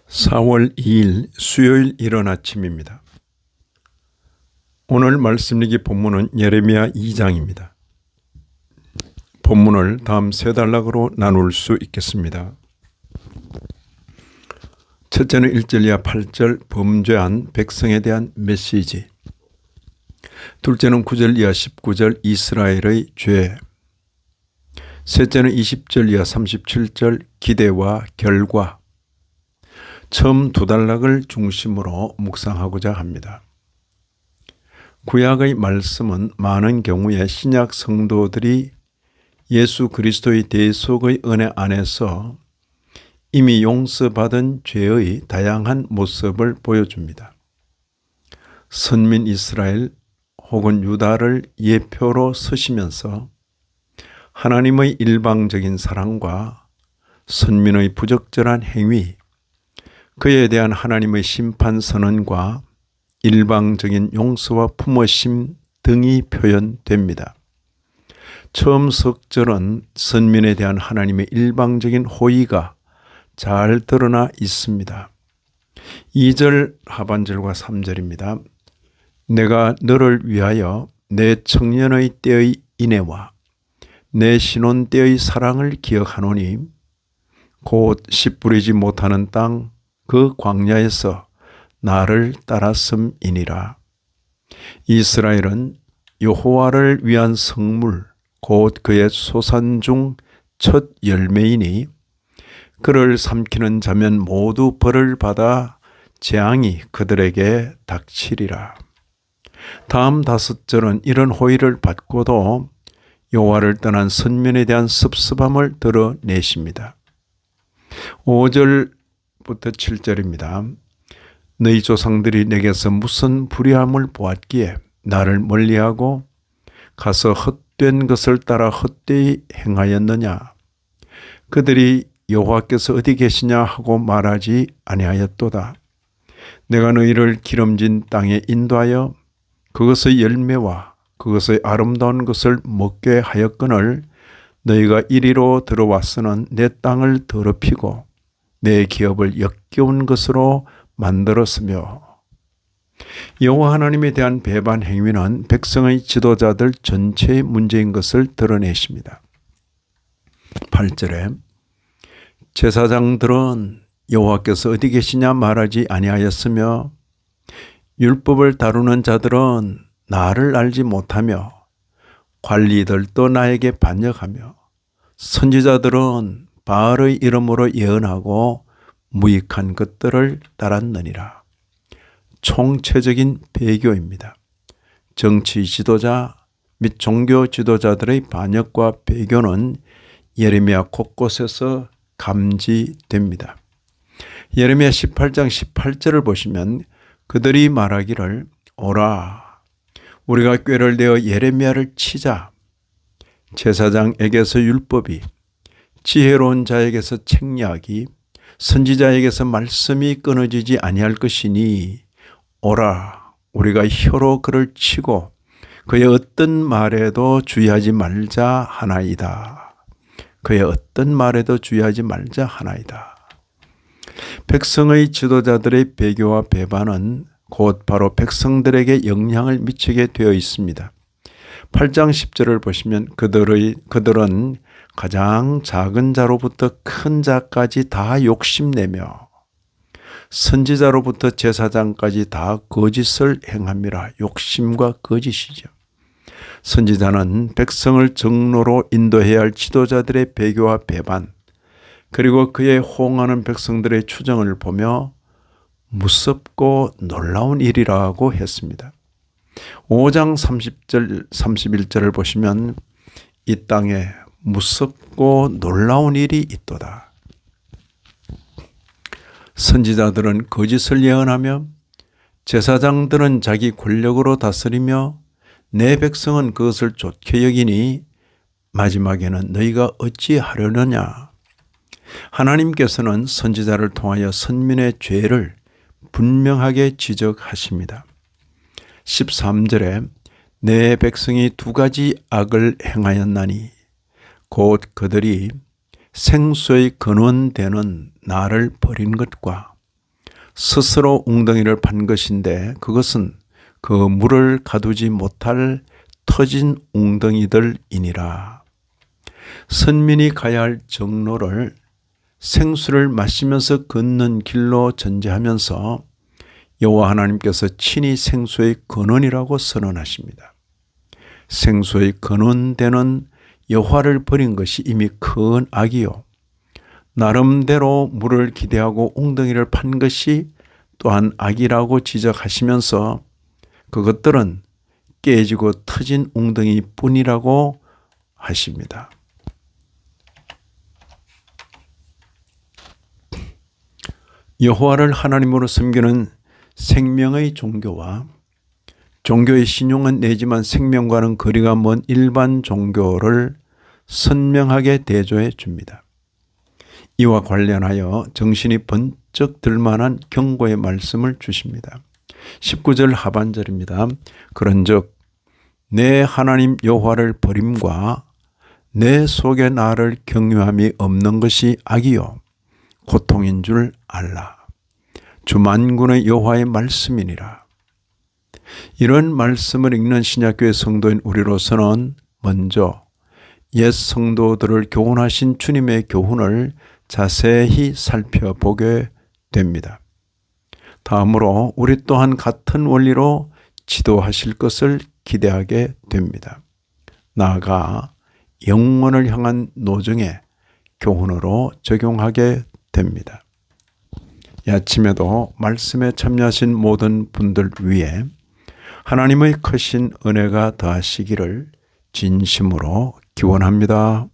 4월 2일 수요일 이른 아침입니다. 오늘 말씀 읽기 본문은 예레미야 2장입니다. 본문을 다음 세 단락으로 나눌 수 있겠습니다. 첫째는 1절 이하 8절 범죄한 백성에 대한 메시지. 둘째는 9절 이하 19절 이스라엘의 죄. 셋째는 20절 이하 37절 기대와 결과. 처음 두 단락을 중심으로 묵상하고자 합니다. 구약의 말씀은 많은 경우에 신약 성도들이 예수 그리스도의 대속의 은혜 안에서 이미 용서받은 죄의 다양한 모습을 보여줍니다. 선민 이스라엘 혹은 유다를 예표로 서시면서 하나님의 일방적인 사랑과 선민의 부적절한 행위, 그에 대한 하나님의 심판 선언과 일방적인 용서와 품으심 등이 표현됩니다. 처음 석절은 선민에 대한 하나님의 일방적인 호의가 잘 드러나 있습니다. 2절 하반절과 3절입니다. 내가 너를 위하여 내 청년의 때의 인애와 내 신혼 때의 사랑을 기억하노니 곧 씨 뿌리지 못하는 땅 그 광야에서 나를 따랐음이니라. 이스라엘은 여호와를 위한 성물 곧 그의 소산 중 첫 열매이니 그를 삼키는 자면 모두 벌을 받아 재앙이 그들에게 닥치리라. 다음 5절은 이런 호의를 받고도 여호와를 떠난 선민에 대한 섭섭함을 드러내십니다. 5절부터 7절입니다. 너희 조상들이 내게서 무슨 불의함을 보았기에 나를 멀리하고 가서 헛된 것을 따라 헛되이 행하였느냐. 그들이 여호와께서 어디 계시냐 하고 말하지 아니하였도다. 내가 너희를 기름진 땅에 인도하여 그것의 열매와 그것의 아름다운 것을 먹게 하였거늘 너희가 이리로 들어와서는 내 땅을 더럽히고 내 기업을 역겨운 것으로 만들었으며. 여호와 하나님에 대한 배반 행위는 백성의 지도자들 전체의 문제인 것을 드러내십니다. 8절에 제사장들은 여호와께서 어디 계시냐 말하지 아니하였으며 율법을 다루는 자들은 나를 알지 못하며 관리들도 나에게 반역하며 선지자들은 바알의 이름으로 예언하고 무익한 것들을 따랐느니라. 총체적인 배교입니다. 정치 지도자 및 종교 지도자들의 반역과 배교는 예레미야 곳곳에서 감지됩니다. 예레미야 18장 18절을 보시면 그들이 말하기를 오라 우리가 꾀를 내어 예레미야를 치자. 제사장에게서 율법이, 지혜로운 자에게서 책략이, 선지자에게서 말씀이 끊어지지 아니할 것이니 오라 우리가 혀로 그를 치고 그의 어떤 말에도 주의하지 말자 하나이다. 그의 어떤 말에도 주의하지 말자 하나이다. 백성의 지도자들의 배교와 배반은 곧 바로 백성들에게 영향을 미치게 되어 있습니다. 8장 10절을 보시면 그들은 가장 작은 자로부터 큰 자까지 다 욕심내며 선지자로부터 제사장까지 다 거짓을 행함이라. 욕심과 거짓이죠. 선지자는 백성을 정로로 인도해야 할 지도자들의 배교와 배반, 그리고 그의 호응하는 백성들의 추정을 보며 무섭고 놀라운 일이라고 했습니다. 5장 30절 31절을 보시면 이 땅에 무섭고 놀라운 일이 있도다. 선지자들은 거짓을 예언하며 제사장들은 자기 권력으로 다스리며 내 백성은 그것을 좋게 여기니 마지막에는 너희가 어찌하려느냐. 하나님께서는 선지자를 통하여 선민의 죄를 분명하게 지적하십니다. 13절에 내 백성이 2가지 악을 행하였나니 곧 그들이 생수의 근원되는 나를 버린 것과 스스로 웅덩이를 판 것인데 그것은 그 물을 가두지 못할 터진 웅덩이들이니라. 선민이 가야 할 정로를 생수를 마시면서 걷는 길로 전제하면서 여호와 하나님께서 친히 생수의 근원이라고 선언하십니다. 생수의 근원되는 여호와를 버린 것이 이미 큰 악이요, 나름대로 물을 기대하고 웅덩이를 판 것이 또한 악이라고 지적하시면서 그것들은 깨지고 터진 웅덩이뿐이라고 하십니다. 여호와를 하나님으로 섬기는 생명의 종교와 종교의 신용은 내지만 생명과는 거리가 먼 일반 종교를 선명하게 대조해 줍니다. 이와 관련하여 정신이 번쩍 들만한 경고의 말씀을 주십니다. 19절 하반절입니다. 그런즉 내 하나님 여호와를 버림과 내 속에 나를 경유함이 없는 것이 악이요 고통인 줄 알라. 주 만군의 여호와의 말씀이니라. 이런 말씀을 읽는 신약교회 성도인 우리로서는 먼저 옛 성도들을 교훈하신 주님의 교훈을 자세히 살펴보게 됩니다. 다음으로 우리 또한 같은 원리로 지도하실 것을 기대하게 됩니다. 나아가 영원을 향한 노정의 교훈으로 적용하게 됩니다. 이 아침에도 말씀에 참여하신 모든 분들 위해 하나님의 크신 은혜가 더하시기를 진심으로 기원합니다.